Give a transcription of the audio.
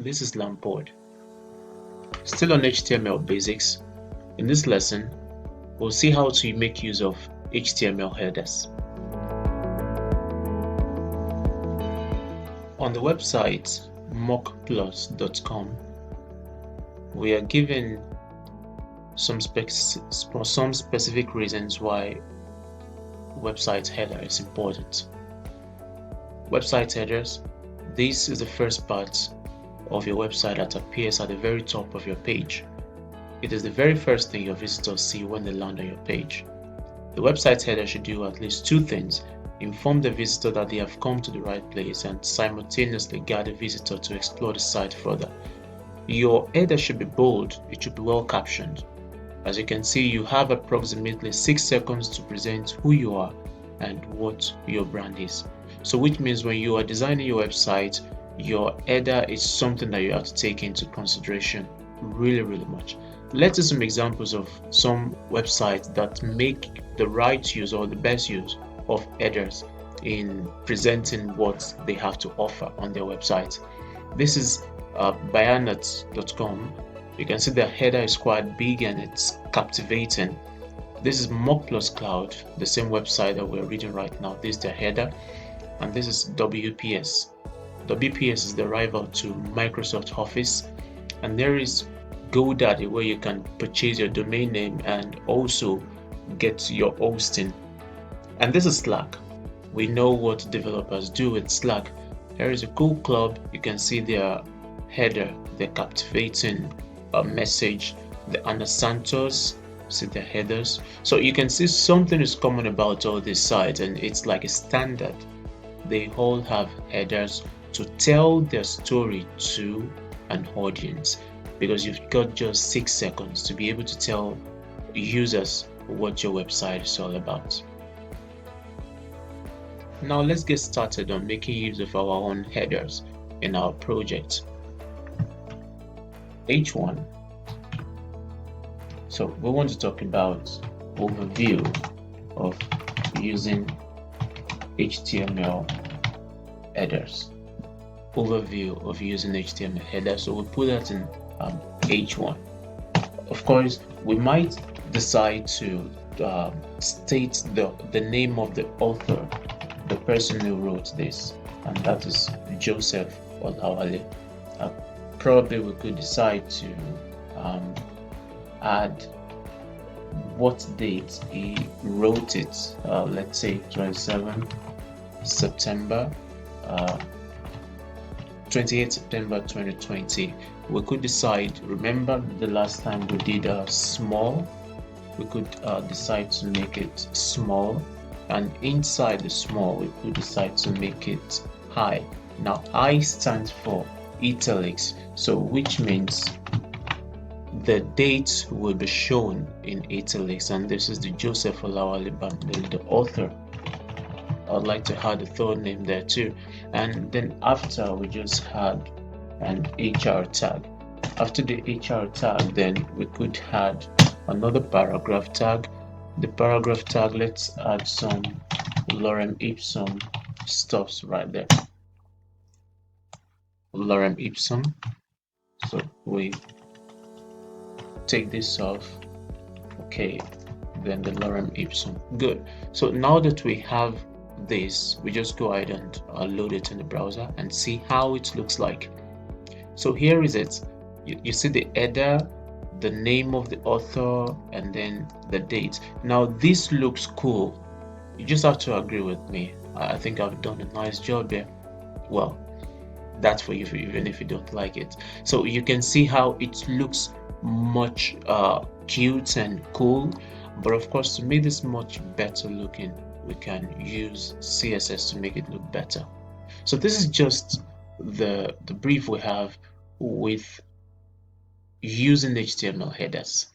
This is Lamport. Still on HTML basics, in this lesson, we'll see how to make use of HTML headers. On the website mockplus.com, we are given some specific reasons why website header is important. Website headers, this is the first part of your website that appears at the very top of your page. It is the very first thing your visitors see when they land on your page. The website header should do at least two things: inform the visitor that they have come to the right place and simultaneously guide the visitor to explore the site further. Your header should be bold, it should be well captioned. As you can see, you have approximately 6 seconds to present who you are and what your brand is. So which means when you are designing your website, your header is something that you have to take into consideration really much. Let's see some examples of some websites that make the right use or the best use of headers in presenting what they have to offer on their website. This is bayanat.com. You can see the header is quite big and it's captivating. This is Mockplus Cloud, the same website that we're reading right now. This is the header, and this is WPS. WPS is the rival to Microsoft Office, and there is GoDaddy, where you can purchase your domain name and also get your hosting. And this is Slack. We know what developers do with Slack. Here is a cool club. You can see their header, their captivating message, the Ana Santos, see their headers. So you can see something is common about all these sites, and it's like a standard. They all have headers to tell their story to an audience, because you've got just 6 seconds to be able to tell users what your website is all about. Now let's get started on making use of our own headers in our project. H1. So we want to talk about overview of using HTML headers. Overview of using HTML headers. So we'll put that in H1. Of course, we might decide to state the name of the author, the person who wrote this, and that is Joseph Olawale. Probably we could decide to add what date he wrote it. Let's say 27 September 28 September 2020. We could decide, remember the last time we did small, we could decide to make it small, and inside the small we could decide to make it high. Now I stands for italics, so which means the date will be shown in italics, and this is the Joseph Olawale bundle, the author. I'd like to add a third name there too, and then after we just had an HR tag. After the HR tag, then we could add another paragraph tag. The paragraph tag, let's add some lorem ipsum stuffs right there. Lorem ipsum. So we take this off. Okay, then the lorem ipsum. Good. So now that we have this, we just go ahead and load it in the browser and see how it looks like. So here is it. You see the header, the name of the author, and then the date. Now this looks cool. You just have to agree with me. I think I've done a nice job here. Well, that's for you, even if you don't like it. So you can see how it looks much cute and cool, but of course, to make this much better looking, we can use CSS to make it look better. So this is just the brief we have with using HTML headers.